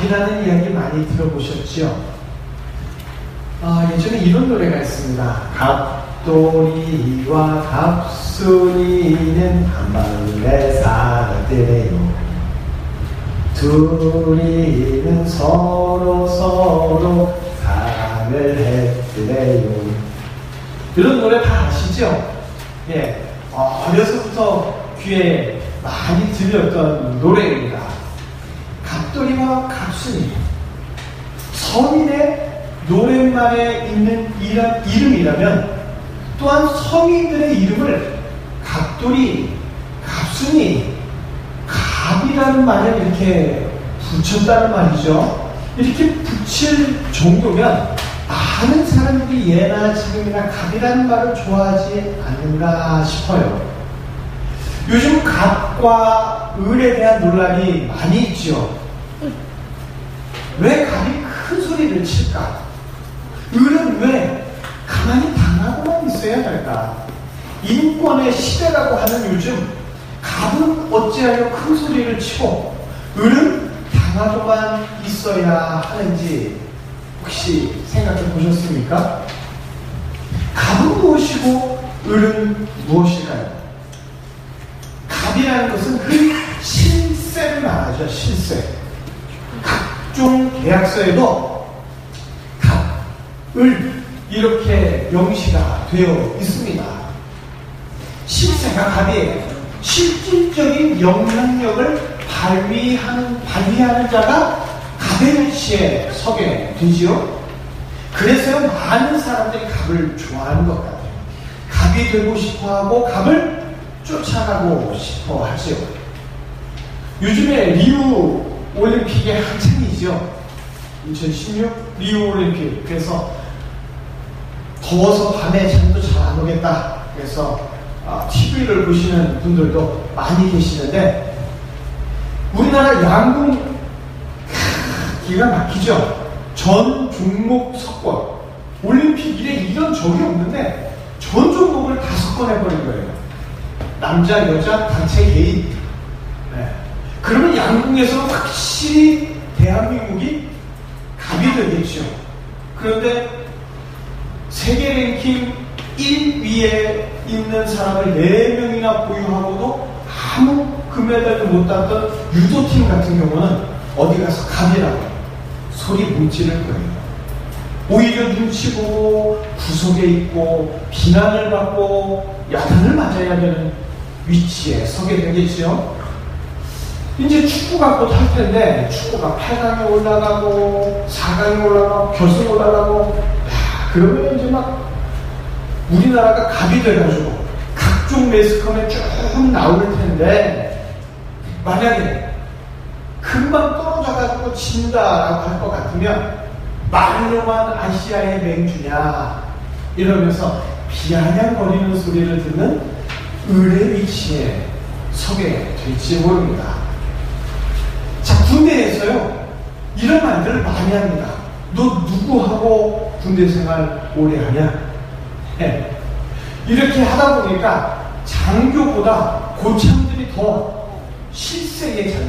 갑이라는 이야기 많이 들어보셨죠? 예전에 이런 노래가 있습니다. 갑돌이와 갑순이는 한마을에 살았대요. 둘이는 서로 사랑을 했더래요. 이런 노래 다 아시죠? 예, 어려서부터 귀에 많이 들렸던 노래입니다. 갑돌이와 갑순이, 서민의 노랫말에 있는 이름이라면 또한 서민들의 이름을 갑돌이, 갑순이, 갑이라는 말을 이렇게 붙였다는 말이죠. 이렇게 붙일 정도면 많은 사람들이 예나 지금이나 갑이라는 말을 좋아하지 않는가 싶어요. 요즘 갑과 을에 대한 논란이 많이 있죠. 왜 갑이 큰 소리를 칠까? 을은 왜 가만히 당하고만 있어야 할까? 인권의 시대라고 하는 요즘 갑은 어찌하여 큰 소리를 치고 을은 당하고만 있어야 하는지 혹시 생각해 보셨습니까? 갑은 무엇이고 을은 무엇일까요? 갑이라는 것은 그 실세를 말하죠. 실세. 각종 계약서에도 갑, 을 이렇게 명시가 되어 있습니다. 실세가 갑이에요. 실질적인 영향력을 발휘하는 자가 갑의 위치에 서게 되지요. 그래서 많은 사람들이 갑을 좋아하는 것 같아요. 갑이 되고 싶어하고 갑을 쫓아가고 싶어 하죠. 요즘에 리우 올림픽이 한창이죠. 2016 리우 올림픽. 그래서 더워서 밤에 잠도 잘 안 오겠다. 그래서 TV를 보시는 분들도 많이 계시는데, 우리나라 양궁 기가 막히죠. 전 종목 석권. 올림픽 이래 이런 적이 없는데 전 종목을 다 석권해버린 거예요. 남자, 여자, 단체, 개인. 네. 그러면 양궁에서는 확실히 대한민국이 갑이 되겠죠. 그런데 세계 랭킹 1위에 있는 사람을 4명이나 보유하고도 아무 금메달도 못 땄던 유도팀 같은 경우는 어디 가서 갑이라고 소리 못 지를 거예요. 오히려 눈치 보고 구석에 있고 비난을 받고 야단을 맞아야 되는 위치에 서게 되겠죠. 이제 축구가 곧 할 텐데, 축구가 8강에 올라가고 4강에 올라가고 결승 올라가고, 그러면 이제 막 우리나라가 갑이 돼가지고 각종 매스컴에 쭉 나올 텐데, 만약에 금방 떨어져가지고 진다라고 할 것 같으면 말로만 아시아의 맹주냐 이러면서 비아냥거리는 소리를 듣는 을의 위치에 서게 될지 모릅니다. 자, 군대에서요 이런 말들을 많이 합니다. 너 누구하고 군대 생활 오래 하냐? 네. 이렇게 하다 보니까 장교보다 고참들이 더 실세의 자리,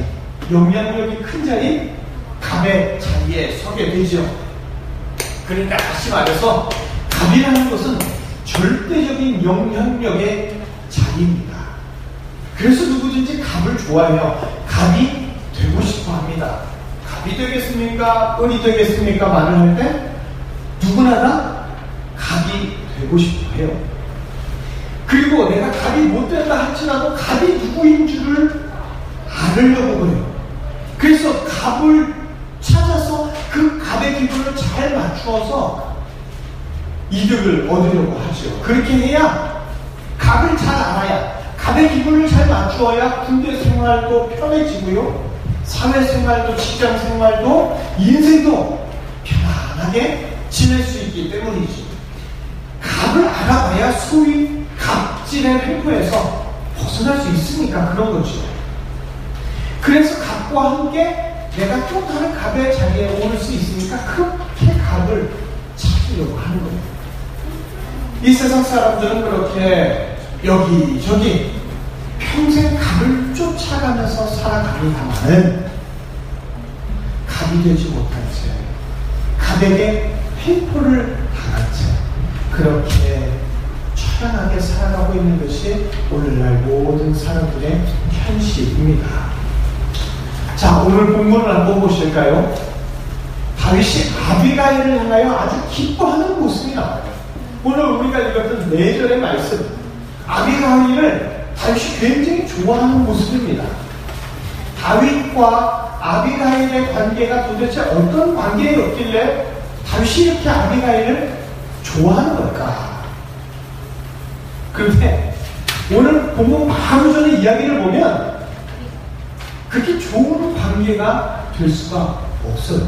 영향력이 큰 자리, 갑의 자리에 서게 되죠. 그러니까 다시 말해서 갑이라는 것은 절대적인 영향력의 자리입니다. 그래서 누구든지 갑을 좋아해요. 갑이 되고 싶어 합니다. 갑이 되겠습니까? 을이 되겠습니까? 말을 할 때 누구나 다 갑이 되고 싶어 해요. 그리고 내가 갑이 못 된다 할지라도 갑이 누구인 줄을 알으려고 그래요. 그래서 갑을 찾아서 그 갑의 기분을 잘 맞추어서 이득을 얻으려고 하죠. 그렇게 해야, 갑을 잘 알아야, 갑의 기분을 잘 맞추어야 군대 생활도 편해지고요, 사회생활도, 직장생활도, 인생도 편안하게 지낼 수 있기 때문이지. 갑을 알아봐야 소위 갑질의 횡포에서 벗어날 수 있으니까 그런 거죠. 그래서 갑과 함께 내가 또 다른 갑의 자리에 오를 수 있으니까 그렇게 갑을 찾으려고 하는 거예요. 이 세상 사람들은 그렇게 여기저기 평생 갑을 쫓아가면서 살아갑니다만은, 답이 되지 못한 채, 가백의 횡포를 당한 채 그렇게 처량하게 살아가고 있는 것이 오늘날 모든 사람들의 현실입니다. 자, 오늘 본문을 한번 보실까요? 다윗이 아비가일을 향하여 아주 기뻐하는 모습이 나와요. 오늘 우리가 읽었던 4절의 말씀, 아비가일을 다윗이 굉장히 좋아하는 모습입니다. 다윗과 아비가일의 관계가 도대체 어떤 관계였길래 다윗이 이렇게 아비가일을 좋아하는 걸까? 그런데 오늘 본문 바로 전에 이야기를 보면 그렇게 좋은 관계가 될 수가 없어요.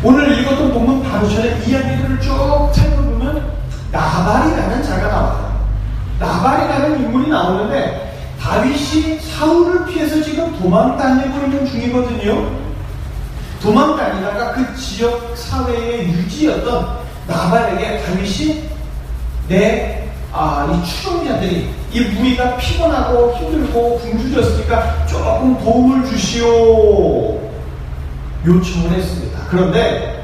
오늘 읽었던 본문 바로 전에 이야기들을 쭉 살펴보면 나발이라는 자가 나와요. 나발이라는 인물이 나오는데 다윗이 사울을 피해서 지금 도망 다니고 있는 중이거든요. 도망 다니다가 그 지역 사회의 유지였던 나발에게 다윗이 이 추종자들이 이 무리가 피곤하고 힘들고 굶주렸으니까 조금 도움을 주시오 요청을 했습니다. 그런데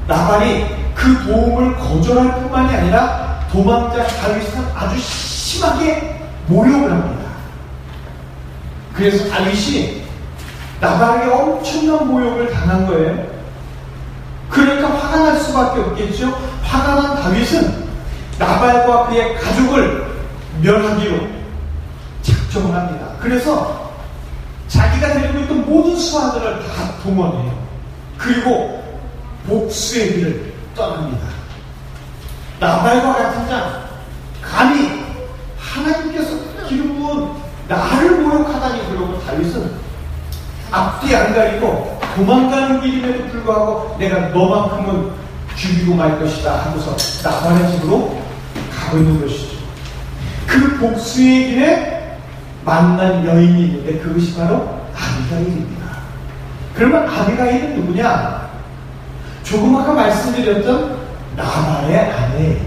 나발이 그 도움을 거절할 뿐만이 아니라 도망자 다윗을 아주 심하게 모욕을 합니다. 그래서 다윗이 나발에게 엄청난 모욕을 당한 거예요. 그러니까 화가 날 수밖에 없겠죠. 화가 난 다윗은 나발과 그의 가족을 멸하기로 작정을 합니다. 그래서 자기가 데리고 있던 모든 수하들을 다 동원해요. 그리고 복수의 길을 떠납니다. 나발과 같은 자, 감히 하나님께서 기름 부은 나를 모욕하다니. 그러고 다윗은 앞뒤 안 가리고 도망가는 길임에도 불구하고 내가 너만큼은 죽이고 말 것이다 하고서 나발의 집으로 가고 있는 것이죠. 그 복수의 길에 만난 여인이 있는데 그것이 바로 아비가일입니다. 그러면 아비가일은 누구냐? 조금 아까 말씀드렸던 나발의 아내예요.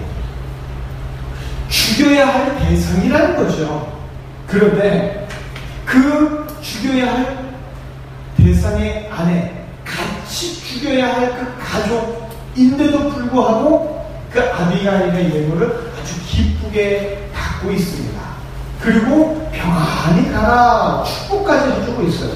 죽여야 할 대상이라는 거죠. 그런데 그 죽여야 할 대상의 아내, 같이 죽여야 할 그 가족인데도 불구하고 그 아비가일의 예물을 아주 기쁘게 받고 있습니다. 그리고 평안히 가라 축복까지 해주고 있어요.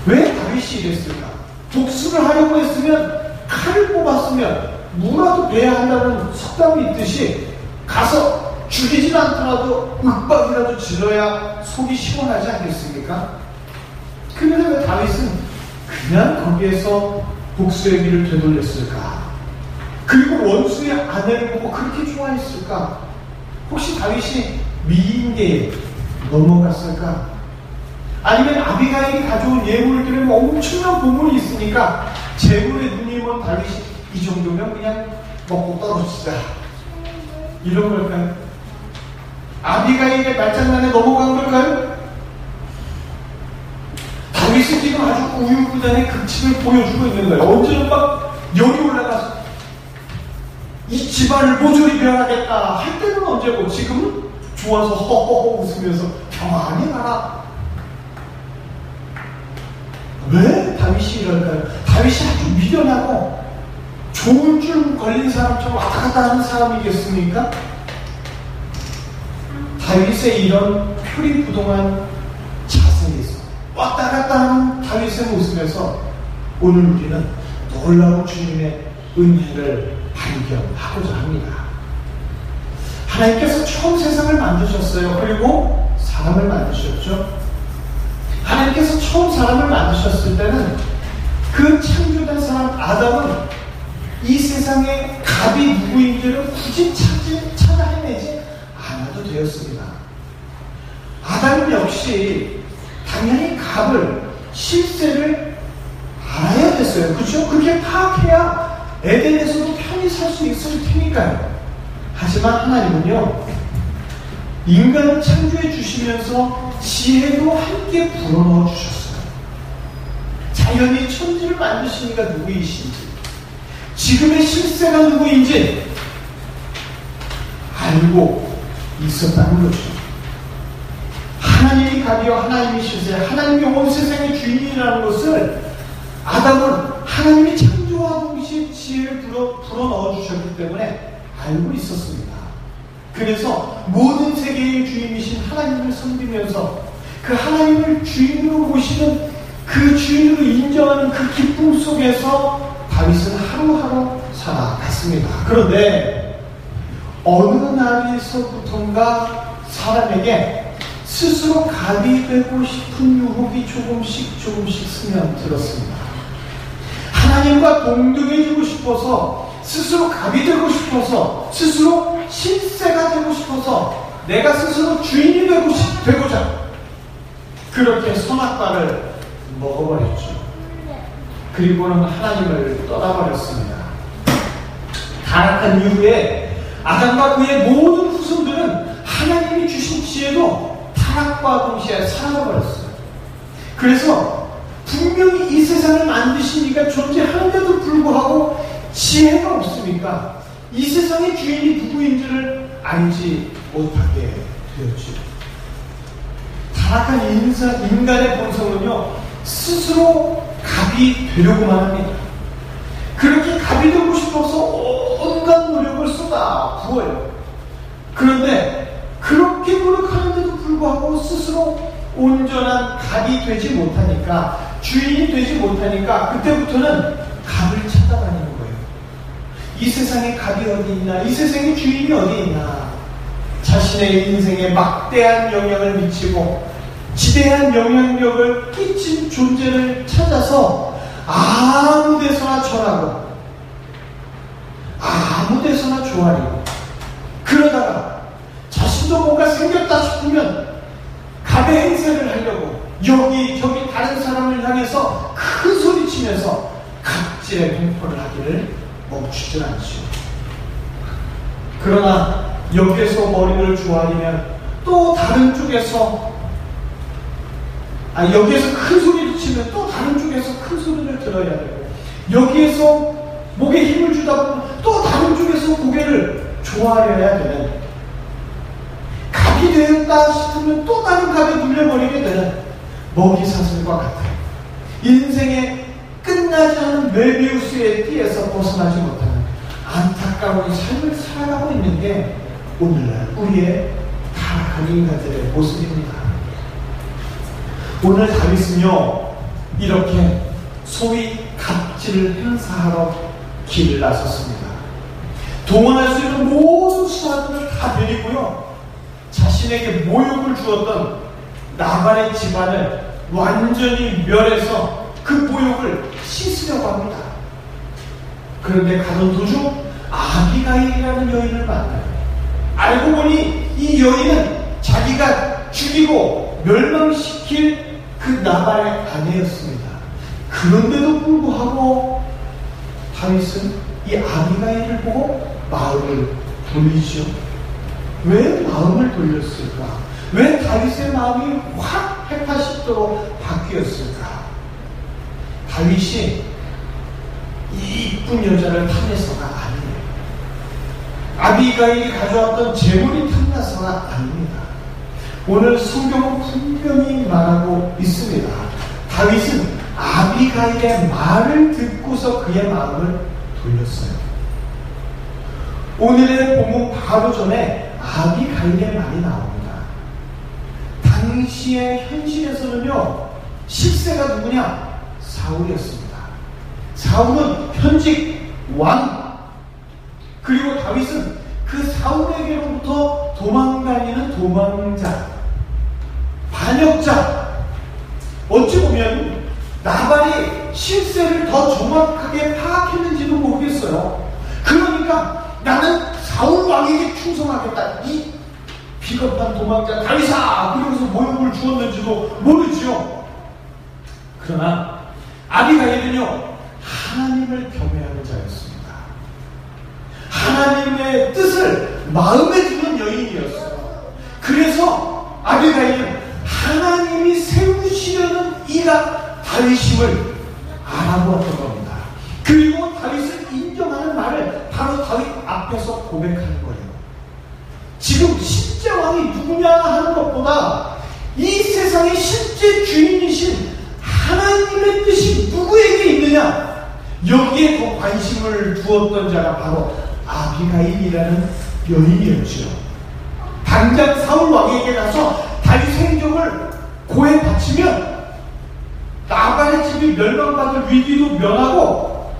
왜 다윗이 이랬을까? 복수를 하려고 했으면 칼을 뽑았으면 무라도 베야 한다는 속담이 있듯이 가서 죽이진 않더라도 윽박이라도 질러야 속이 시원하지 않겠습니까? 그런데 왜 다윗은 그냥 거기에서 복수의 길을 되돌렸을까? 그리고 원수의 아내를 보고 그렇게 좋아했을까? 혹시 다윗이 미인계에 넘어갔을까? 아니면 아비가일이 가져온 예물들은 엄청난 보물이 있으니까 재물에 눈이 먼 다윗이 이 정도면 그냥 먹고 떨어지자 이런 걸까요? 아비가일의 말장난에 넘어간 걸까요? 다윗은 지금 아주 우유부단의 극치를 보여주고 있는 거예요. 언제는 막 열이 올라가서 이 집안을 모조리 멸하겠다 할 때는 언제고 지금은 좋아서 허허허 웃으면서 평안히 가라. 왜 다윗이 이럴까요? 다윗이 아주 미련하고 좋은 줄 걸린 사람처럼 왔다 갔다 하는 사람이겠습니까? 다윗의 이런 표리부동한 자세에서 왔다 갔다 하는 다윗의 모습에서 오늘 우리는 놀라운 주님의 은혜를 발견하고자 합니다. 하나님께서 처음 세상을 만드셨어요. 그리고 사람을 만드셨죠. 하나님께서 처음 사람을 만드셨을 때는 그 창조된 사람 아담은 이 세상의 갑이 누구인지를 굳이 찾아 헤매지 않아도 되었습니다. 아담 역시 당연히 갑을, 실세를 알아야 됐어요. 그렇죠? 그렇게 파악해야 에덴에서도 편히 살 수 있을 테니까요. 하지만 하나님은요, 인간을 창조해 주시면서 지혜도 함께 불어넣어 주셨어요. 자연이 천지를 만드시니까 누구이신지, 지금의 실세가 누구인지 알고 있었다는 거죠. 하나님이 갑이요 하나님이 실세, 하나님이 온 세상의 주인이라는 것을 아담은 하나님이 창조와 동시에 지혜를 불어넣어 주셨기 때문에 알고 있었습니다. 그래서 모든 세계의 주인이신 하나님을 섬기면서 그 하나님을 주인으로 보시는 그 주인으로 인정하는 그 기쁨 속에서 다윗은 하루하루 살아갔습니다. 그런데 어느 날에서부턴가 사람에게 스스로 갑이 되고 싶은 유혹이 조금씩 스며들었습니다. 하나님과 동등해지고 싶어서, 스스로 갑이 되고 싶어서, 스스로 실세가 되고 싶어서, 내가 스스로 주인이 되고자 그렇게 선악과를 먹어버렸죠. 그리고는 하나님을 떠나버렸습니다. 타락한 이후에 아담과 그의 모든 후손들은 하나님이 주신 지혜도 타락과 동시에 사라져버렸어요. 그래서 분명히 이 세상을 만드신 이가 존재하는데도 불구하고 지혜가 없으니까 이 세상의 주인이 누구인지를 알지 못하게 되었죠. 타락한 인간의 본성은요, 스스로 갑이 되려고만 합니다. 그렇게 갑이 되고 싶어서 온갖 노력을 쏟아 부어요. 그런데 그렇게 노력하는데도 불구하고 스스로 온전한 갑이 되지 못하니까, 주인이 되지 못하니까 그때부터는 갑을 찾아다니는 거예요. 이 세상에 갑이 어디 있나, 이 세상에 주인이 어디 있나, 자신의 인생에 막대한 영향을 미치고 지대한 영향력을 끼친 존재를 찾아서 아무 데서나 절하고 아무 데서나 좋아하고, 그러다가 자신도 뭔가 생겼다 싶으면 갑의 행세를 하려고 여기저기 다른 사람을 향해서 큰 소리 치면서 갑질의 공포를 하기를 멈추질 않죠. 그러나 여기에서 머리를 조아리면 또 다른 쪽에서 여기에서 큰 소리를 치면 또 다른 쪽에서 큰 소리를 들어야 되고, 여기에서 목에 힘을 주다 보면 또 다른 쪽에서 고개를 조아려야 되는, 갑이 되었다 싶으면 또 다른 갑에 눌려버리게 되는 먹이사슬과 같아요. 인생의 끝나지 않은 메비우스의 띠에서 벗어나지 못하는 안타까운 삶을 살아가고 있는 게 오늘날 우리의 타락한 인간들의 모습입니다. 오늘 다윗은요, 이렇게 소위 갑질을 행사하러 길을 나섰습니다. 동원할 수 있는 모든 수단들을 다 데리고요, 자신에게 모욕을 주었던 나발의 집안을 완전히 멸해서 그 모욕을 씻으려고 합니다. 그런데 가던 도중 아비가일이라는 여인을 만나요. 알고 보니 이 여인은 자기가 죽이고 멸망시킬 그 나발의 아내였습니다. 그런데도 불구하고 다윗은 이 아비가일을 보고 마음을 돌리죠. 왜 마음을 돌렸을까? 왜 다윗의 마음이 확 180도로 바뀌었을까? 다윗이 이 이쁜 여자를 탐내서가 아니에요. 아비가일이 가져왔던 재물이 탐나서가 아닙니다. 오늘 성경은 분명히 말하고 있습니다. 다윗은 아비가일의 말을 듣고서 그의 마음을 돌렸어요. 오늘의 본문 바로 전에 아비가일의 말이 나옵니다. 당시의 현실에서는요, 실세가 누구냐? 사울이었습니다. 사울은 현직 왕, 그리고 다윗은 그 사울에게로부터 도망다니는 도망자, 반역자. 어찌 보면 나발이 실세를 더 정확하게 파악했는지도 모르겠어요. 그러니까 나는 사울 왕에게 충성하겠다, 이 비겁한 도망자 다윗아, 그러면서 모욕을 주었는지도 모르죠. 그러나 아비가일은요, 하나님을 경외하는 자였습니다. 하나님의 뜻을 마음에 두는 여인이었어요. 그래서 아비가일은 하나님이 세우시려는 이가 다윗임을 알아보았던 겁니다. 그리고 다윗을 인정하는 말을 바로 다윗 앞에서 고백하는 거예요. 지금 실제 왕이 누구냐 하는 것보다 이 세상의 실제 주인이신 하나님의 뜻이 누구에게 있는지 누구냐? 여기에 더 관심을 두었던 자가 바로 아비가일이라는 여인이었죠. 당장 사울 왕에게 가서 다윗 행적을 고해 바치면 나발의 집이 멸망받을 위기도 면하고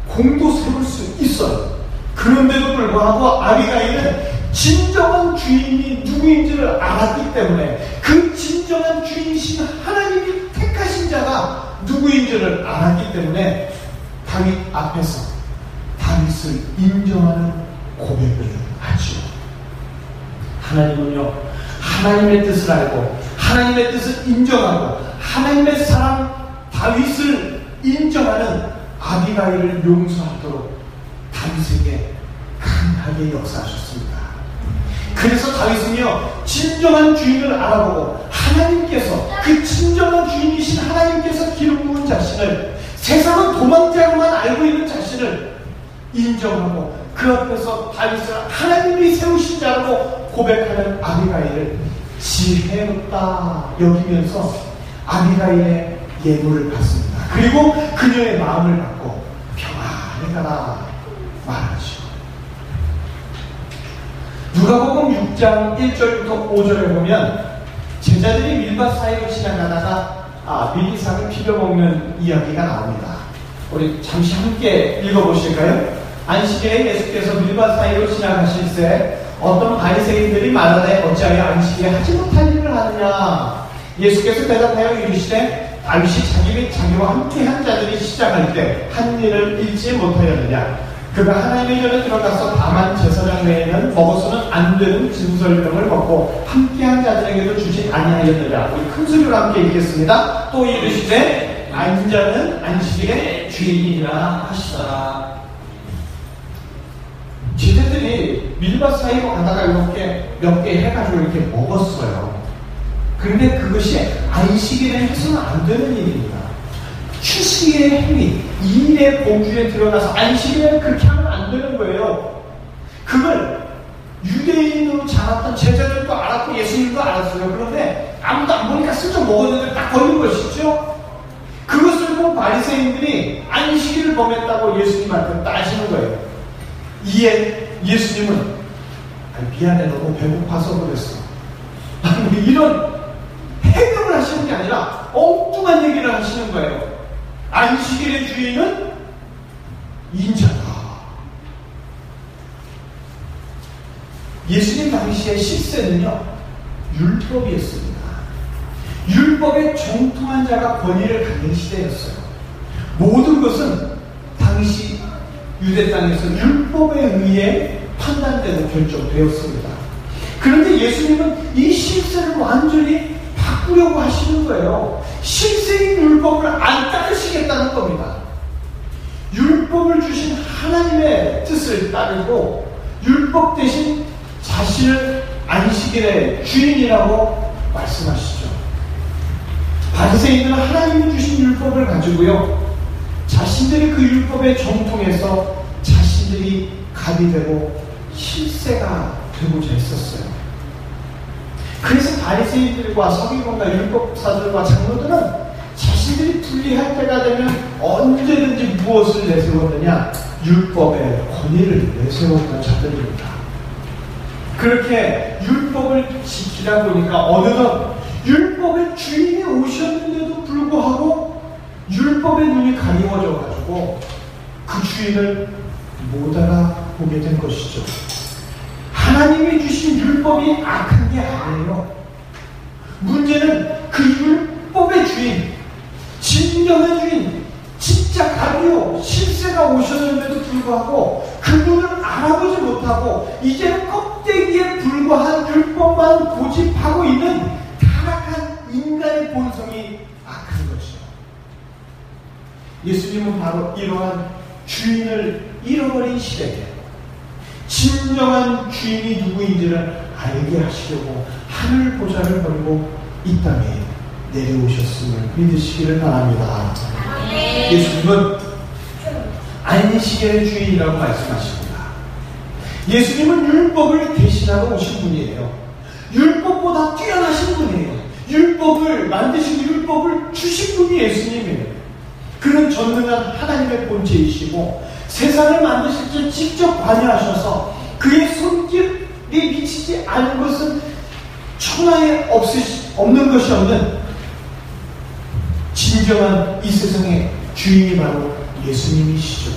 공도 세울 수 있어요. 그런데도 불구하고 아비가일은 진정한 주인이 누구인지를 알았기 때문에, 그 진정한 주인이신 하나님이 택하신 자가 누구인지를 알았기 때문에 다윗 앞에서 다윗을 인정하는 고백을 하죠. 하나님은요, 하나님의 뜻을 알고 하나님의 뜻을 인정하고 하나님의 사랑 다윗을 인정하는 아비가일을 용서하도록 다윗에게 강하게 역사하셨습니다. 그래서 다윗은요, 진정한 주인을 알아보고 하나님께서, 그 진정한 주인이신 하나님께서 기름 부은 자신을, 세상은 도망자로만 알고 있는 자신을 인정하고 그 앞에서 다윗을 하나님이 세우신 자라고 고백하는 아비가일을 지혜롭다 여기면서 아비가일의 예물을 받습니다. 그리고 그녀의 마음을 받고 평안히 가라 말하죠. 누가복음 6장 1절부터 5절에 보면 제자들이 밀밭 사이로 지나가다가 밀리삭을 비벼먹는 이야기가 나옵니다. 우리 잠시 함께 읽어보실까요? 안식일에 예수께서 밀밭 사이로 지나가실새 어떤 바리새인들이 말하되 어찌하여 안식일에 하지 못할 일을 하느냐. 예수께서 대답하여 이르시되 다윗이 자기 및 자기와 함께한 자들이 시작할 때 한 일을 잊지 못하였느냐. 그가 하나님의 전에 들어가서 다만 제사장 외에는 먹어서는 안 되는 진설병을 먹고 함께한 자들에게도 주지 아니하였느냐. 우리 큰 소리로 함께 읽겠습니다. 또 이르시되 안자는 안식일의 주인이라 하시더라. 제자들이 밀밭 사이로 가다가 이렇게 몇 개 해가지고 이렇게 먹었어요. 그런데 그것이 안식일에 해서는 안 되는 일입니다. 휴식의 행위, 일의 범주에 들어가서 안식일에는 그렇게 하면 안 되는 거예요. 그걸 유대인으로 자랐던 제자들도 알았고 예수님도 알았어요. 그런데 아무도 안 보니까 슬쩍 먹었는데 딱 걸린 것이죠. 그것을 본 바리새인들이 안식일을 범했다고 예수님한테 따지는 거예요. 이에 예수님은 미안해, 너무 배고파서 그랬어. 이런 해명을 하시는 게 아니라 엉뚱한 얘기를 하시는 거예요. 안식일의 주인은 인자다. 예수님 당시의 식세는요, 율법이었습니다. 율법에 정통한 자가 권위를 갖는 시대였어요. 모든 것은 당시 유대 땅에서 율법에 의해 판단되고 결정되었습니다. 그런데 예수님은 이 실세를 완전히 바꾸려고 하시는 거예요. 실세인 율법을 안 따르시겠다는 겁니다. 율법을 주신 하나님의 뜻을 따르고 율법 대신 자신을 안식일의 주인이라고 말씀하시죠. 바리새인들은 하나님이 주신 율법을 가지고요, 자신들이 그 율법에 정통해서 자신들이 갑이 되고 실세가 되고자 했었어요. 그래서 바리새인들과 서기관과 율법사들과 장로들은 자신들이 불리할 때가 되면 언제든지 무엇을 내세웠느냐? 율법의 권위를 내세웠던 자들입니다. 그렇게 율법을 지키다 보니까 어느덧 율법의 주인이 오셨는데도 불구하고 율법의 눈이 가리워져 가지고 그 주인을 못 알아보게 된 것이죠. 하나님이 주신 율법이 악한 게 아니에요. 문제는 그 율법의 주인, 진정한 주인, 진짜 가비요 실세가 오셨는데도 불구하고 그 눈을 알아보지 못하고 이제 껍데기에 불과한 율법만 고집하고 있는 타락한 인간의 본성이 악한 것이죠. 예수님은 바로 이러한 주인을 잃어버린 시대에 진정한 주인이 누구인지를 알게 하시려고 하늘 보좌를 버리고 이 땅에 내려오셨음을 믿으시기를 바랍니다. 예수님은 안식일의 주인이라고 말씀하십니다. 예수님은 율법을 대신하러 오신 분이에요. 율법보다 뛰어나신 분이에요. 율법을 만드시고 율법을 주신 분이 예수님이에요. 그는 전능한 하나님의 본체이시고 세상을 만드실 때 직접 관여하셔서 그의 손길이 미치지 않은 것은 천하에 없는 것이 없는 진정한 이 세상의 주인이 바로 예수님이시죠.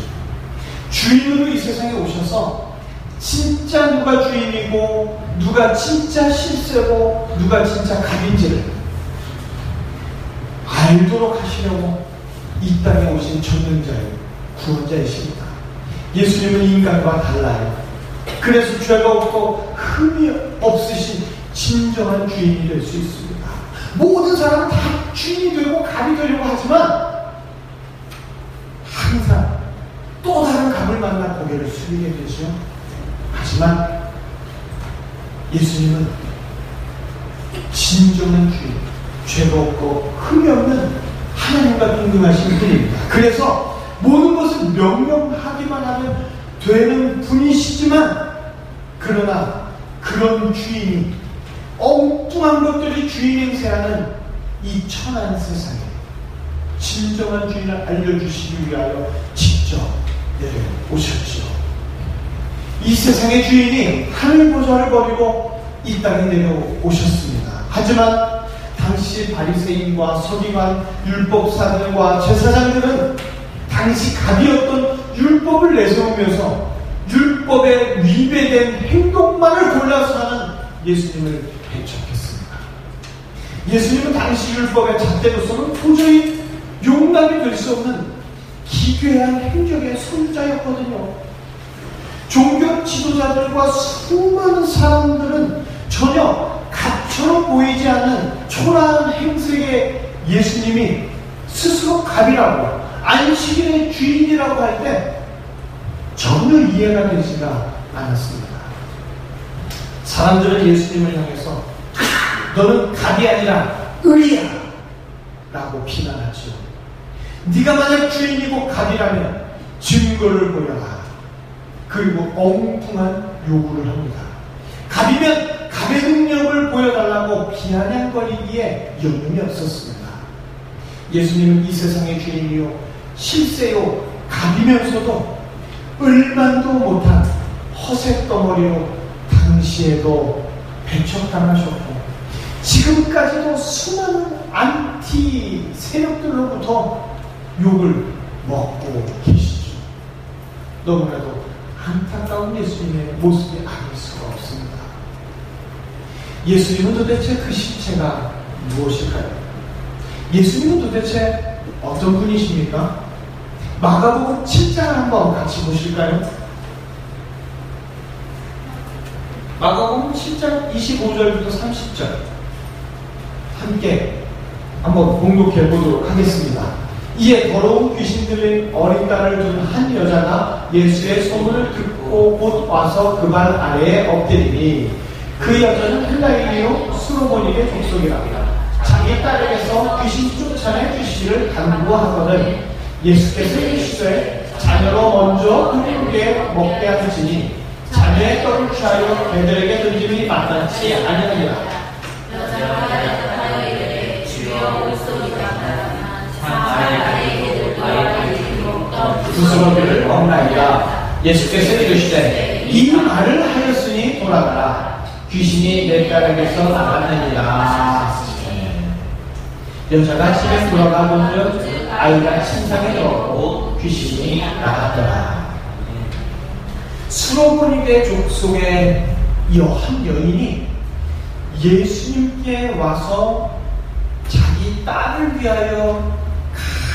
주인으로 이 세상에 오셔서 진짜 누가 주인이고 누가 진짜 실세고 누가 진짜 갑인지를 알도록 하시려고 이 땅에 오신 전능자예요. 구원자이십니다. 예수님은 인간과 달라요. 그래서 죄가 없고 흠이 없으신 진정한 주인이 될 수 있습니다. 모든 사람은 다 주인이 되고 갑이 되려고 하지만 항상 또 다른 갑을 만나 고개를 숙이게 되죠. 하지만 예수님은 진정한 주인, 죄가 없고 흠이 없는 하나님과 동등하신 분입니다. 그래서 모든 것을 명령하기만 하면 되는 분이시지만 그러나 그런 주인이 엉뚱한 것들이 주인 행세하는 이 천한 세상에 진정한 주인을 알려주시기 위하여 직접 내려오셨죠. 이 세상의 주인이 하늘 보좌를 버리고 이 땅에 내려오셨습니다. 하지만 당시 바리새인과 서기관, 율법사들과 제사장들은 당시 갑이었던 율법을 내세우면서 율법에 위배된 행동만을 골라서 하는 예수님을 배척했습니다. 예수님은 당시 율법의 잣대로서는 도저히 용납이 될 수 없는 기괴한 행적의 소유자였거든요. 종교 지도자들과 수많은 사람들은 전혀 갑처럼 보이지 않는 초라한 행색의 예수님이 스스로 갑이라고 안식일의 주인이라고 할 때 전혀 이해가 되지가 않았습니다. 사람들은 예수님을 향해서 너는 갑이 아니라 을이야 라고 비난하죠. 네가 만약 주인이고 갑이라면 증거를 보여라. 그리고 엉뚱한 요구를 합니다. 갑이면 갑의 능력을 보여달라고 비아냥거리기에 여념이 없었습니다. 예수님은 이 세상의 주인이요 실세요 갑이면서도 을만도 못한 허세 덩어리로 당시에도 배척당하셨고 지금까지도 수많은 안티 세력들로부터 욕을 먹고 계시죠. 너무나도 안타까운 예수님의 모습이 아닐 수가 없습니다. 예수님은 도대체 그 실체가 무엇일까요? 예수님은 도대체 어떤 분이십니까? 마가복음 7장을 한번 같이 보실까요? 마가복음 7장 25절부터 30절 함께 한번 봉독해 보도록 하겠습니다. 이에 더러운 귀신 들린 어린 딸을 둔 한 여자가 예수의 소문을 듣고 곧 와서 그 발 아래에 엎드리니 그 여자는 헬라인이요 수로보닉의 족속이랍니다. 자기 딸에게서 귀신 쫓아내 주시기를 간구하거든 예수께서 이르시되 자녀로 먼저 그에게 먹게 하시니 자녀의 떡을 취하여 개들에게 던짐이 마땅치 아니하니라. 여자가 대답하여 이르되 주여 올소이다. 부스러기를 먹나이다. 예수께서 이르시되 이 말을 하였으니 돌아가라. 귀신이 내 딸에게서 나갔느니라. 여자가 집에 돌아가 본즉 아이가 침상에 들었고 귀신이 나갔더라. 수로보닉의 족속의 한 여인이 예수님께 와서 자기 딸을 위하여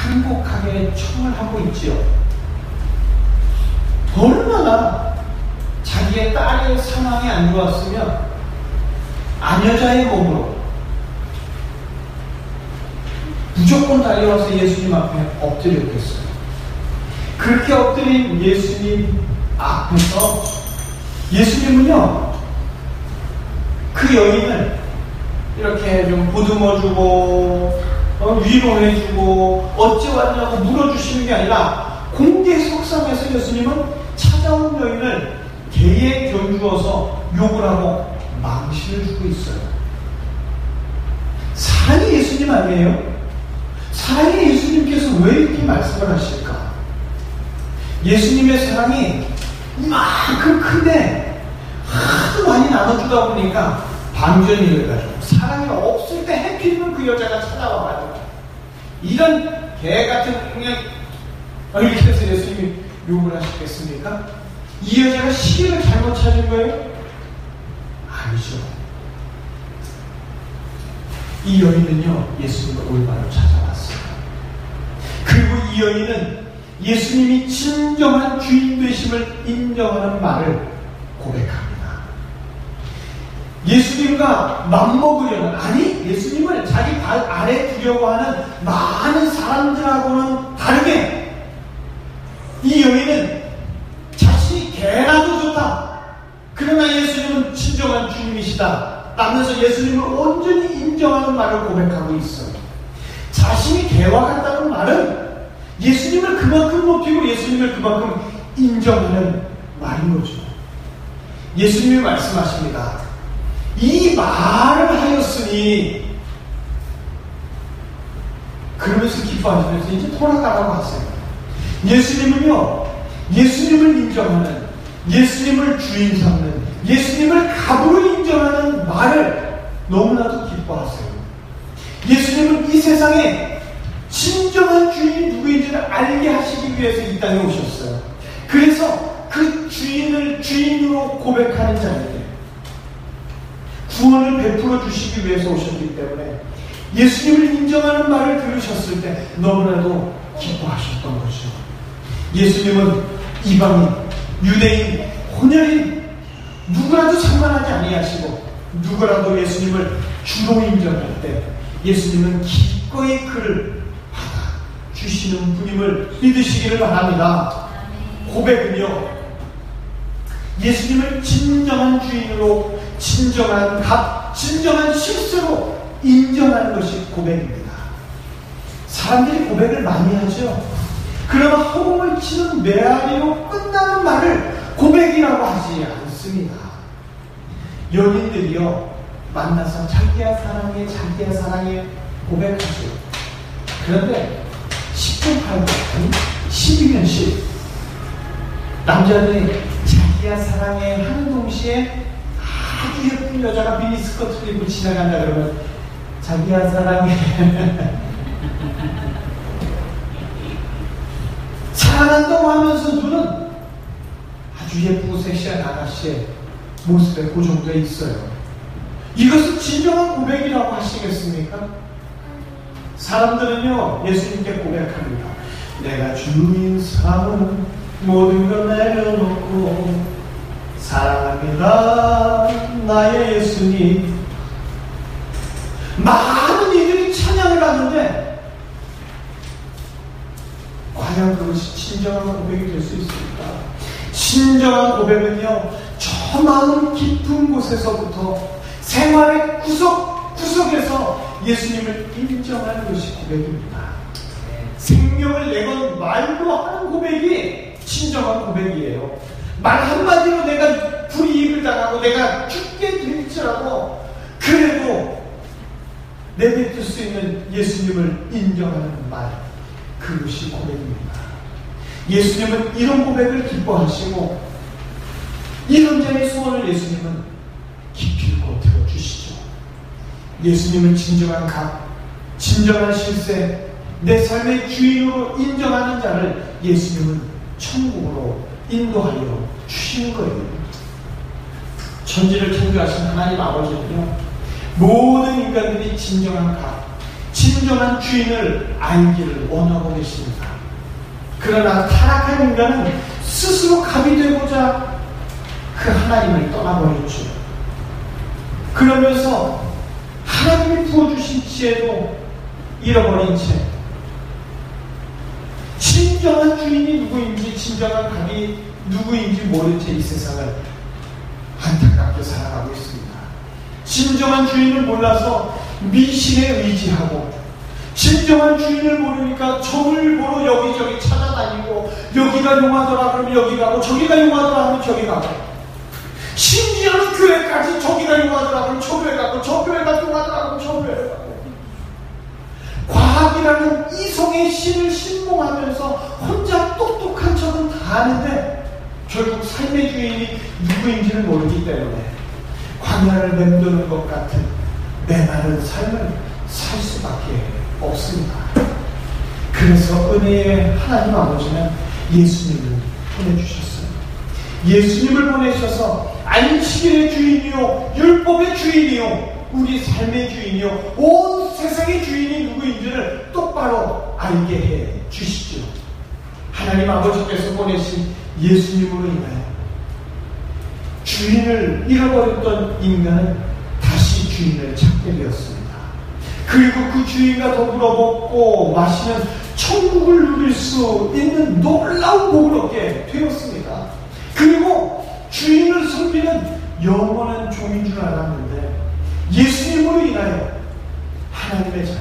간곡하게 청을 하고 있지요. 얼마나 자기의 딸의 상황이 안 좋았으면 아녀자의 몸으로 무조건 달려와서 예수님 앞에 엎드렸겠어요. 그렇게 엎드린 예수님 앞에서 예수님은요 그 여인을 이렇게 좀 보듬어주고 위로해주고 어찌 왔냐고 물어주시는 게 아니라 공개 석상에서 예수님은 찾아온 여인을 개에 견주어서 욕을 하고 망신을 주고 있어요. 사랑이 예수님 아니에요? 사랑의 예수님께서 왜 이렇게 말씀을 하실까? 예수님의 사랑이 이만큼 큰데 하도 많이 나눠주다 보니까 방전이 돼가지고 사랑이 없을 때 해필이면 그 여자가 찾아와가지고 이런 개 같은 그냥 이렇게 해서 예수님이 욕을 하시겠습니까? 이 여자가 시계를 잘못 찾은 거예요? 아니죠. 이 여인은요, 예수님을 올바로 찾아왔어요. 그리고 이 여인은 예수님이 진정한 주인 되심을 인정하는 말을 고백합니다. 예수님과 맞먹으려는, 아니 예수님을 자기 발 아래 두려고 하는 많은 사람들하고는 다르게 이 여인은 자신이 개라도 좋다, 그러나 예수님은 진정한 주님이시다 라면서 예수님을 온전히 인정하는 말을 고백하고 있어요. 자신이 개와 같다는 말은 예수님을 그만큼 높이고 예수님을 그만큼 인정하는 말인 거죠. 예수님이 말씀하십니다. 이 말을 하였으니, 그러면서 기뻐하시면서 이제 돌아가라고 하세요. 예수님은요, 예수님을 인정하는, 예수님을 주인 삼는, 예수님을 갑으로 인정하는 말을 너무나도 기뻐하세요. 예수님은 이 세상에 진정한 주인이 누구인지를 알게 하시기 위해서 이 땅에 오셨어요. 그래서 그 주인을 주인으로 고백하는 자에게 구원을 베풀어 주시기 위해서 오셨기 때문에 예수님을 인정하는 말을 들으셨을 때 너무나도 기뻐하셨던 거죠. 예수님은 이방인, 유대인, 혼혈인 누구라도 상관하지 아니하시고 누구라도 예수님을 주로 인정할 때 예수님은 기꺼이 그를 받아 주시는 분임을 믿으시기를 바랍니다. 고백은요, 예수님을 진정한 주인으로, 진정한 값, 진정한 실수로 인정하는 것이 고백입니다. 사람들이 고백을 많이 하죠. 그러나 허공을 치는 메아리로 끝나는 말을 고백이라고 하지 않습니다. 연인들이요, 만나서 자기야 사랑해, 자기야 사랑해 고백하죠. 그런데 10분 8분, 아니 10이면 10. 남자들이 자기야 사랑해 하는 동시에 아주 예쁜 여자가 미니스커트를 입고 지나간다 그러면 자기야 사랑해 사랑한다고 하면서 눈은 아주 예쁘고 섹시한 아가씨의 모습에 그 정도에 있어요. 이것은 진정한 고백이라고 하시겠습니까? 사람들은요, 예수님께 고백합니다. 내가 주인 삼은 모든 걸 내려놓고 사랑합니다 나의 예수님. 많은 이들이 찬양을 하는데 과연 그것이 진정한 고백이 될 수 있습니까? 진정한 고백은요, 저 마음 깊은 곳에서부터 생활의 구석구석에서 예수님을 인정하는 것이 고백입니다. 생명을 내건 말로 하는 고백이 진정한 고백이에요. 말 한마디로 내가 불이익을 당하고 내가 죽게 될지라도 그래도 내뱉을 수 있는 예수님을 인정하는 말, 그것이 고백입니다. 예수님은 이런 고백을 기뻐하시고 이런 자의 소원을 예수님은 기필코 들어주시죠. 예수님을 진정한 각, 진정한 실세, 내 삶의 주인으로 인정하는 자를 예수님은 천국으로 인도하여 주신 거예요. 천지를 창조하신 하나님 아버지는요, 모든 인간들이 진정한 각, 진정한 주인을 알기를 원하고 계십니다. 그러나 타락한 인간은 스스로 갑이 되고자 그 하나님을 떠나버렸죠. 그러면서 하나님이 부어주신 지혜도 잃어버린 채 진정한 주인이 누구인지, 진정한 갑이 누구인지 모른 채 이 세상을 안타깝게 살아가고 있습니다. 진정한 주인을 몰라서 미신에 의지하고, 진정한 주인을 모르니까 점을 보러 여기저기 찾아다니고, 여기가 용하더라 그러면 여기 가고, 저기가 용하더라 하면 저기 가고, 심지어는 교회까지 저기가 용하더라 그러면 저 교회 가고, 저 교회가 용하더라 그러면 저 교회 가고, 과학이라는 이성의 신을 신봉하면서 혼자 똑똑한 척은 다 하는데 결국 삶의 주인이 누구인지를 모르기 때문에 광야를 맴도는 것 같은 메마른 삶을 살 수밖에 없습니다. 그래서 은혜의 하나님 아버지는 예수님을 보내주셨어요. 예수님을 보내셔서 안식일의 주인이요, 율법의 주인이요, 우리 삶의 주인이요, 온 세상의 주인이 누구인지를 똑바로 알게 해 주시죠. 하나님 아버지께서 보내신 예수님으로 인하여 주인을 잃어버렸던 인간은 다시 주인을 찾게 되었습니다. 그리고 그 주인과 더불어 먹고 마시면 천국을 누릴 수 있는 놀라운 복을 얻게 되었습니다. 그리고 주인을 섬기는 영원한 종인 줄 알았는데 예수님으로 인하여 하나님의 자녀,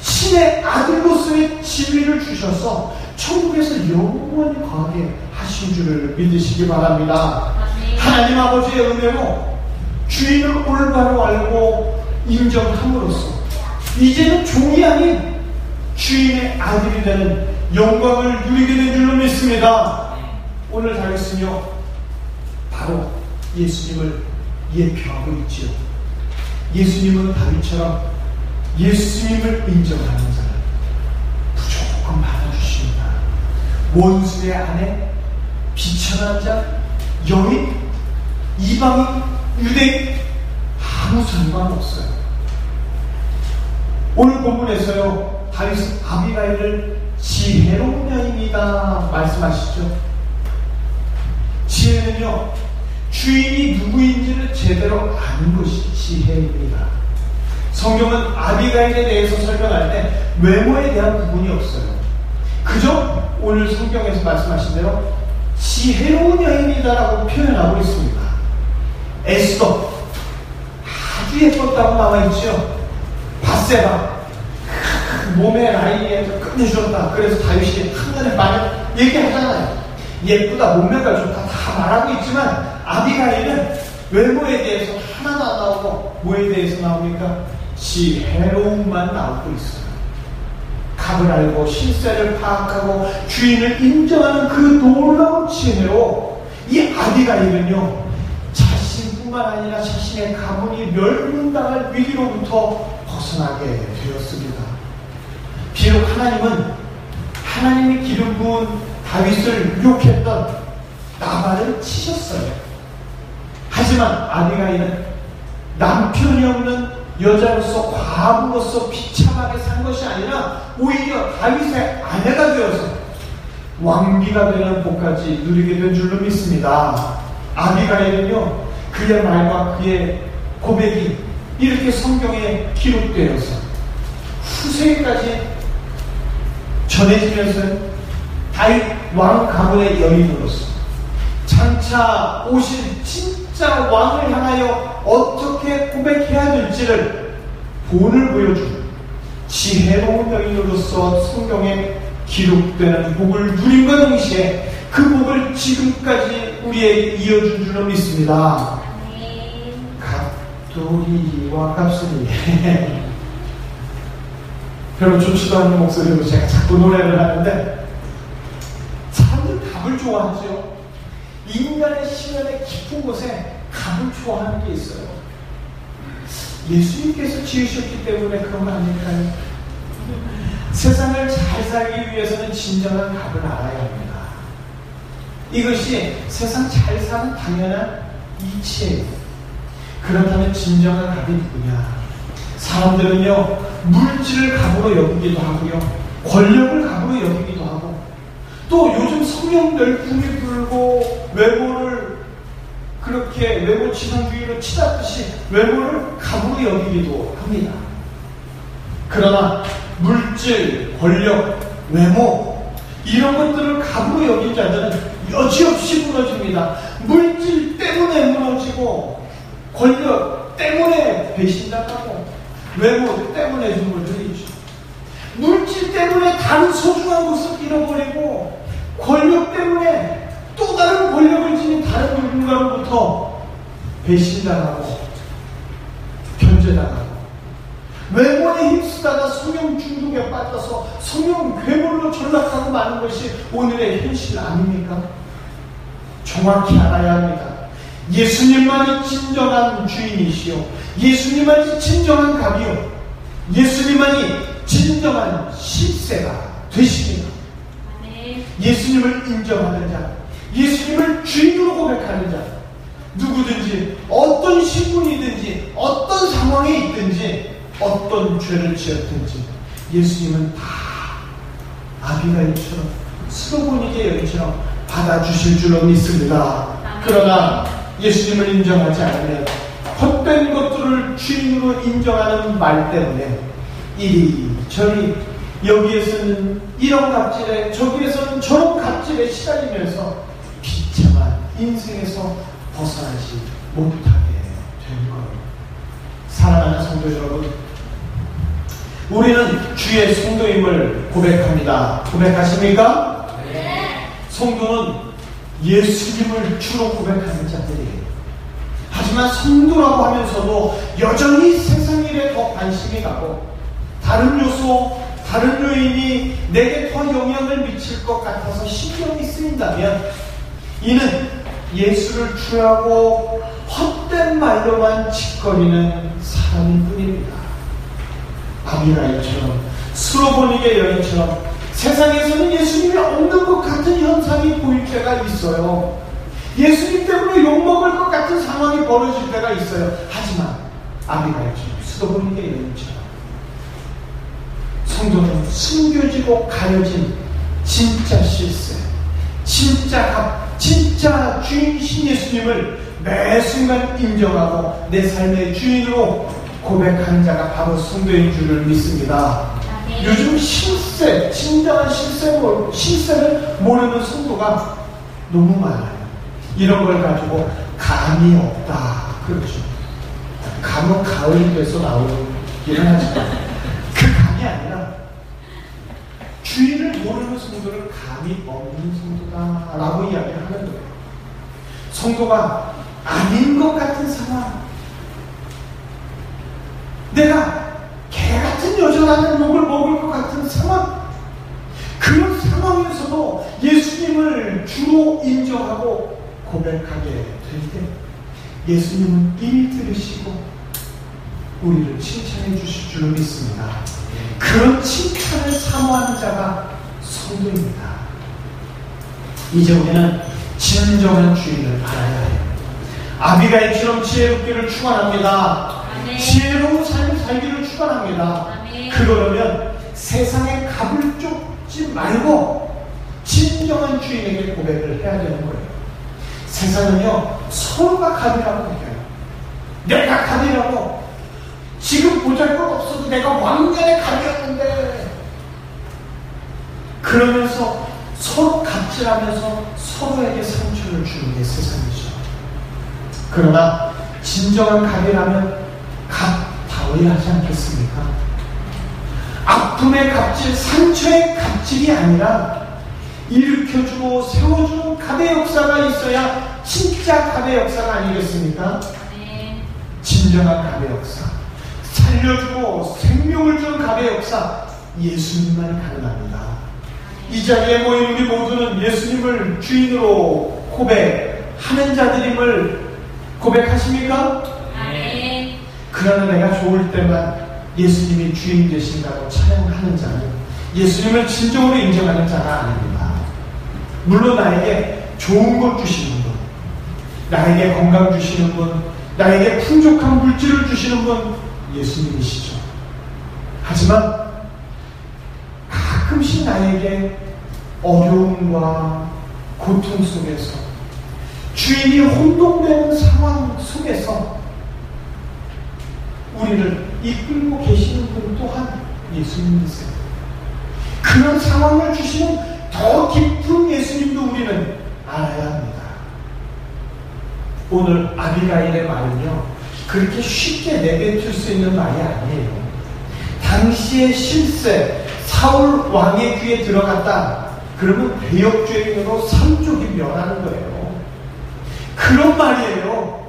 신의 아들로서의 지위를 주셔서 천국에서 영원히 거하게 하신 줄을 믿으시기 바랍니다. 하나님 아버지의 은혜로 주인을 올바로 알고 인정함으로써 이제는 종이 아닌 주인의 아들이 되는 영광을 누리게 된 줄로 믿습니다. 오늘 다윗은요 바로 예수님을 예표하고 있지요. 예수님은 다윗처럼 예수님을 인정하는 자를 무조건 받아주십니다. 원수의 아내, 비천한 자, 여인, 이방인, 유대인 아무 상관없어요. 오늘 본문에서요 다윗은 아비가일을 지혜로운 여인이다 말씀하시죠. 지혜는요 주인이 누구인지를 제대로 아는 것이 지혜입니다. 성경은 아비가일에 대해서 설명할 때 외모에 대한 부분이 없어요. 그저 오늘 성경에서 말씀하신 대로 지혜로운 여인이다라고 표현하고 있습니다. 에스더 아주 예뻤다고 나와있죠. 바세바 몸의 라인에 끝내주었다. 그래서 다윗이 한간에 많이 얘기하잖아요. 예쁘다, 몸매가 좋다 다 말하고 있지만 아비가일은 외모에 대해서 하나도 안 나오고 뭐에 대해서 나옵니까? 지혜로움만 나오고 있어요. 값을 알고 실세를 파악하고 주인을 인정하는 그 놀라운 지혜로 이 아비가일은요 자신뿐만 아니라 자신의 가문이 멸문당할 위기로부터 벗어나게 되었습니다. 비록 하나님은 하나님이 기름 부은 다윗을 유혹했던 나발을 치셨어요. 하지만 아비가일은 남편이 없는 여자로서 과부로서 비참하게 산 것이 아니라 오히려 다윗의 아내가 되어서 왕비가 되는 복까지 누리게 된 줄로 믿습니다. 아비가일은요 그의 말과 그의 고백이 이렇게 성경에 기록되어서 후세까지 전해지면서 다윗 왕 가문의 여인으로서 장차 오실 진짜 왕을 향하여 어떻게 고백해야 될지를 본을 보여주는 지혜로운 여인으로서 성경에 기록되는 복을 누림과 동시에 그 복을 지금까지 우리에게 이어준 줄로 믿습니다. 갑돌이와 갑술이 별로 좋지도 않은 목소리로 제가 자꾸 노래를 하는데 사람들 갑을 좋아하죠. 인간의 심연의 깊은 곳에 갑을 좋아하는 게 있어요. 예수님께서 지으셨기 때문에 그런 거 아닐까요? 세상을 잘 살기 위해서는 진정한 갑을 알아야 합니다. 이것이 세상 잘 사는 당연한 이치예요. 그렇다면 진정한 갑이 누구냐? 사람들은요 물질을 갑으로 여기기도 하고요 권력을 갑으로 여기기도 하고 또 요즘 성령 열풍이 불고 외모를 그렇게 외모 지상주의로 치닫듯이 외모를 갑으로 여기기도 합니다. 그러나 물질, 권력, 외모 이런 것들을 갑으로 여긴 자들은 여지없이 무너집니다. 물질 때문에 무너지고 권력 때문에 배신당하고 외모 때문에 눈물 흘리죠. 물질 때문에 다른 소중한 것을 잃어버리고 권력 때문에 또 다른 권력을 지닌 다른 누군가로부터 배신당하고 견제당하고 외모에 힘쓰다가 성형 중독에 빠져서 성형 괴물로 전락하고 마는 것이 오늘의 현실 아닙니까? 정확히 알아야 합니다. 예수님만이 진정한 주인이시요, 예수님만이 진정한 갑이요, 예수님만이 진정한 실세가 되십니다. 예수님을 인정하는 자, 예수님을 주인으로 고백하는 자, 누구든지 어떤 신분이든지 어떤 상황에 있든지 어떤 죄를 지었든지 예수님은 다 아비가일처럼 스로보니게 여인처럼 받아주실 줄로 믿습니다. 그러나 예수님을 인정하지 않으면 헛된 것들을 주인으로 인정하는 말 때문에 이리저리 여기에서는 이런 갑질에 저기에서는 저런 갑질에 시달리면서 비참한 인생에서 벗어나지 못하게 된 거예요. 사랑하는 성도 여러분, 우리는 주의 성도임을 고백합니다. 고백하십니까? 네. 성도는 예수님을 주로 고백하는 자들이에요. 하지만 성도라고 하면서도 여전히 세상 일에 더 관심이 가고 다른 요소, 다른 요인이 내게 더 영향을 미칠 것 같아서 신경이 쓰인다면 이는 예수를 주하고 헛된 말로만 짓거리는 사람일 뿐입니다. 아비가일처럼, 스로보니게 여인처럼 세상에서는 예수님이 없는 것 같은 현상이 보일 때가 있어요. 예수님 때문에 욕먹을 것 같은 상황이 벌어질 때가 있어요. 하지만 아비가일처럼, 스로보니게 여인처럼 성도는 숨겨지고 가려진 진짜 실세, 진짜 주인이신 예수님을 매 순간 인정하고 내 삶의 주인으로 고백하는 자가 바로 성도인 줄을 믿습니다. 요즘 실세, 진정한 실세를 모르는 성도가 너무 많아요. 이런 걸 가지고 감이 없다 그렇죠. 감은 가을이 돼서 나오는 일은 하지만 그 감이 아니라 주인을 모르는 성도를 감이 없는 성도다라고 이야기를 하는 거예요. 성도가 아닌 것 같은 상황, 내가 개 같은 여자라는 욕을 먹을 것 같은 상황, 그런 상황에서도 예수님을 주로 인정하고 고백하게 될 때 예수님은 이미 들으시고 우리를 칭찬해 주실 줄 믿습니다. 그런 칭찬을 사모하는 자가 성도입니다. 이제 우리는 진정한 주인을 알아야 해요. 아비가일처럼 지혜롭기를 축원합니다. 지혜로운 삶을 살기를 축원합니다. 그러려면 세상에 갑을 쫓지 말고 진정한 주인에게 고백을 해야 되는 거예요. 세상은요, 서로가 갑이라고 느껴요. 내가 갑이라고. 지금 보잘것 없어도 내가 왕년에 갑이었는데. 그러면서 서로 갑질하면서 서로에게 상처를 주는 게 세상이죠. 그러나 진정한 갑이라면 갑다워야 하지 않겠습니까? 아픔의 갑질, 상처의 갑질이 아니라 일으켜주고 세워주는 갑의 역사가 있어야 진짜 갑의 역사가 아니겠습니까? 네. 진정한 갑의 역사, 살려주고 생명을 주는 갑의 역사, 예수님만이 가능합니다. 이 자리에 모인 우리 모두는 예수님을 주인으로 고백하는 자들임을 고백하십니까? 네. 그러나 내가 좋을 때만 예수님이 주인 되신다고 찬양하는 자는 예수님을 진정으로 인정하는 자가 아닙니다. 물론 나에게 좋은 것 주시는 분, 나에게 건강 주시는 분, 나에게 풍족한 물질을 주시는 분 예수님이시죠. 하지만 가끔씩 나에게 어려움과 고통 속에서 주인이 혼동되는 상황 속에서 우리를 이끌고 계시는 분 또한 예수님이세요. 그런 상황을 주시는 더 깊은 예수님도 우리는 알아야 합니다. 오늘 아비가일의 말은요, 그렇게 쉽게 내뱉을 수 있는 말이 아니에요. 당시의 실세, 사울 왕의 귀에 들어갔다 그러면 배역죄인으로 삼족이 멸하는 거예요. 그런 말이에요.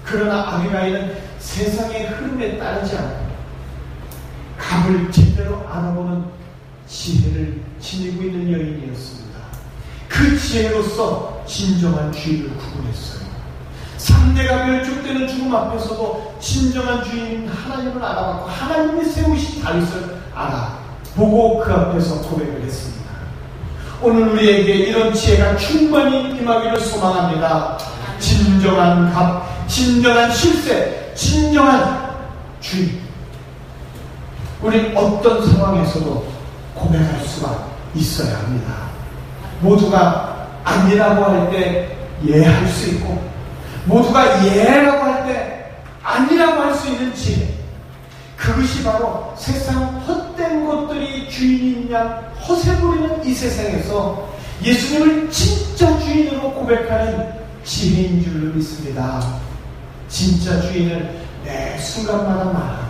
그러나 아비가일은 세상의 흐름에 따르지 않고 값을 제대로 알아보는 지혜를 지니고 있는 여인이었습니다. 그 지혜로서 진정한 주인을 구분했어요. 3대가 멸족되는 죽음 앞에서도 진정한 주인 하나님을 알아봤고 하나님이 세우신 다윗을 알아보고 그 앞에서 고백을 했습니다. 오늘 우리에게 이런 지혜가 충만히 임하기를 소망합니다. 진정한 값, 진정한 실세, 진정한 주인. 우리 어떤 상황에서도 고백할 수가 있어야 합니다. 모두가 아니라고 할 때 예할 수 있고 모두가 예라고 할 때 아니라고 할 수 있는 지혜. 그것이 바로 세상 헛된 것들이 주인인 양 허세 부리는 이 세상에서 예수님을 진짜 주인으로 고백하는 지혜인 줄로 믿습니다. 진짜 주인을 매 순간마다 말하고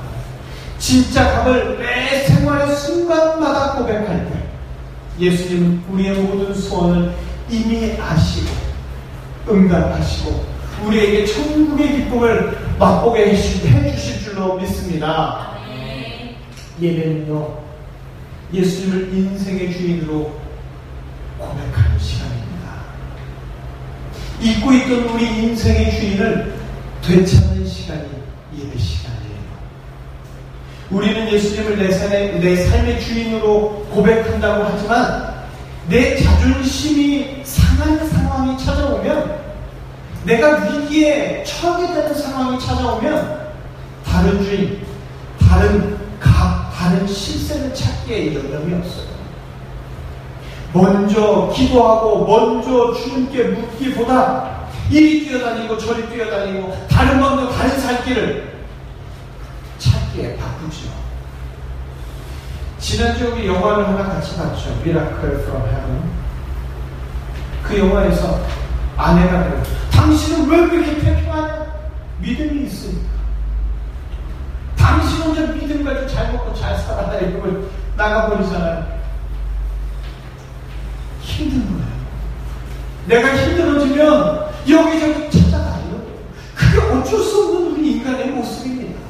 진짜 값을 매 생활의 순간마다 고백할 때 예수님은 우리의 모든 소원을 이미 아시고 응답하시고 우리에게 천국의 기쁨을 맛보게 해주실 줄로 믿습니다. 예배는요, 예수님을 인생의 주인으로 고백하는 시간입니다. 잊고 있던 우리 인생의 주인을 되찾는 시간이 예배 시간이에요. 우리는 예수님을 내 삶의 주인으로 고백한다고 하지만 내 자존심이 상한 상황이 찾아오면 내가 위기에 처하게 되는 상황이 찾아오면 다른 주인, 다른 각, 다른 실세를 찾기에 여념이 없어요. 먼저 기도하고 먼저 주님께 묻기보다 이리 뛰어다니고 저리 뛰어다니고 다른 방도 다른 살 길을 찾기에 바쁘죠. 지난주에 우리 영화를 하나 같이 봤죠. Miracle from Heaven. 그 영화에서 아내가 그래요. 당신은 왜 그렇게 태평하냐? 믿음이 있으니까. 당신 혼자 믿음 가지고 잘 먹고 잘 살아라 이러고 나가버리잖아요. 힘든 거예요. 내가 힘들어지면 여기저기 찾아다녀요. 그게 어쩔 수 없는 우리 인간의 모습입니다.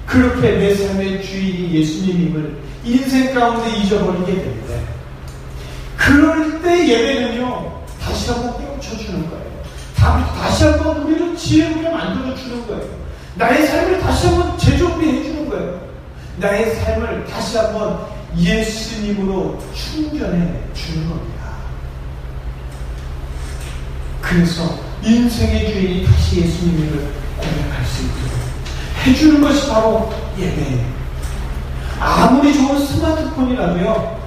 그렇게 내 삶의 주인이 예수님임을 인생 가운데 잊어버리게 되는데 그럴 때 예배는요 다시 한번 깨우쳐주는 거예요. 다시 한번 우리를 지혜롭게 만들어주는 거예요. 나의 삶을 다시 한번 재정비해 주는 거예요. 나의 삶을 다시 한번 예수님으로 충전해 주는 겁니다. 그래서 인생의 주인이 다시 예수님을 고백할 수 있도록 해주는 것이 바로 예배예요. 아무리 좋은 스마트폰이라도요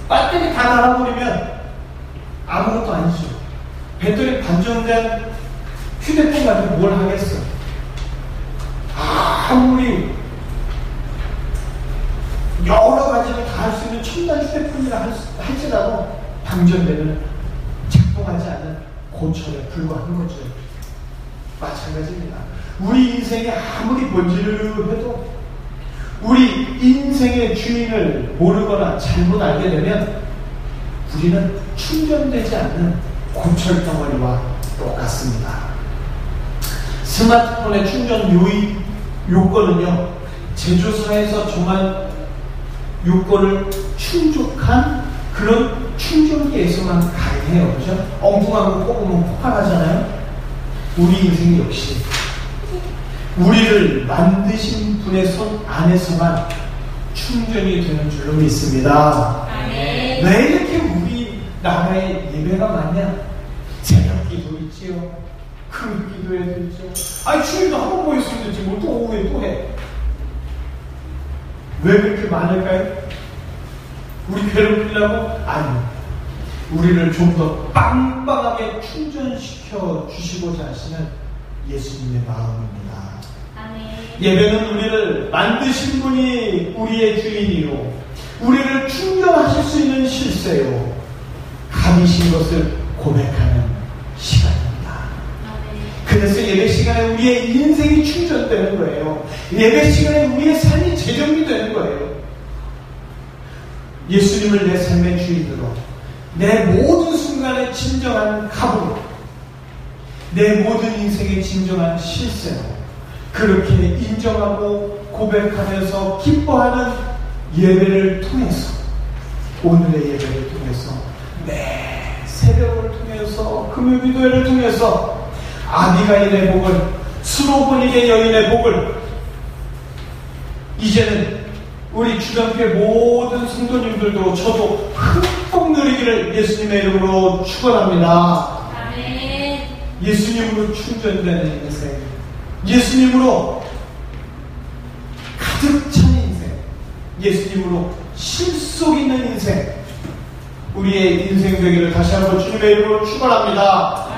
배터리 다 닳아버리면 아무것도 아니죠. 배터리 반전된 휴대폰 가지고 뭘 하겠어. 아무리 여러 가지를 다 할 수 있는 첨단 휴대폰이라 할지라도 방전되면 작동하지 않는 고철에 불과한 거죠. 마찬가지입니다. 우리 인생에 아무리 뭔지를 해도 우리 인생의 주인을 모르거나 잘못 알게 되면 우리는 충전되지 않는 고철 덩어리와 똑같습니다. 스마트폰의 충전 요건은요 제조사에서 정한 요건을 충족한 그런 충전기에서만 가능해요. 그죠? 엉뚱한 거 꼽으면 폭발하잖아요. 우리 인생 역시 우리를 만드신 분의 손 안에서만 충전이 되는 줄로 믿습니다. 아멘. 왜 이렇게 우리 나라에 예배가 많냐? 새벽 기도 있지요. 큰 기도회도 있죠. 아니 주일도 한 번 모였으면 되지 뭘 또 오후에 또 해. 왜 그렇게 많을까요? 우리 괴롭히려고? 아니요. 우리를 좀 더 빵빵하게 충전시켜 주시고자 하시는 예수님의 마음입니다. 아멘. 예배는 우리를 만드신 분이 우리의 주인이요 우리를 충전하실 수 있는 실세요 감이신 것을 고백하는 시간입니다. 아멘. 그래서 예배 시간에 우리의 인생이 충전되는 거예요. 예배 시간에 우리의 삶이 재정비되는 거예요. 예수님을 내 삶의 주인으로 내 모든 순간의 진정한 값으로 내 모든 인생의 진정한 실세로 그렇게 인정하고 고백하면서 기뻐하는 예배를 통해서, 오늘의 예배를 통해서, 매 새벽을 통해서, 금요기도회를 통해서 아비가일의 복을, 스로보닉의 여인의 복을 이제는 우리 주변교회 모든 성도님들도 저도 흠뻑 누리기를 예수님의 이름으로 축원합니다. 아멘. 예수님으로 충전되는 인생, 예수님으로 가득 찬 인생, 예수님으로 실속 있는 인생, 우리의 인생 되기를 다시 한번 주님의 이름으로 축원합니다.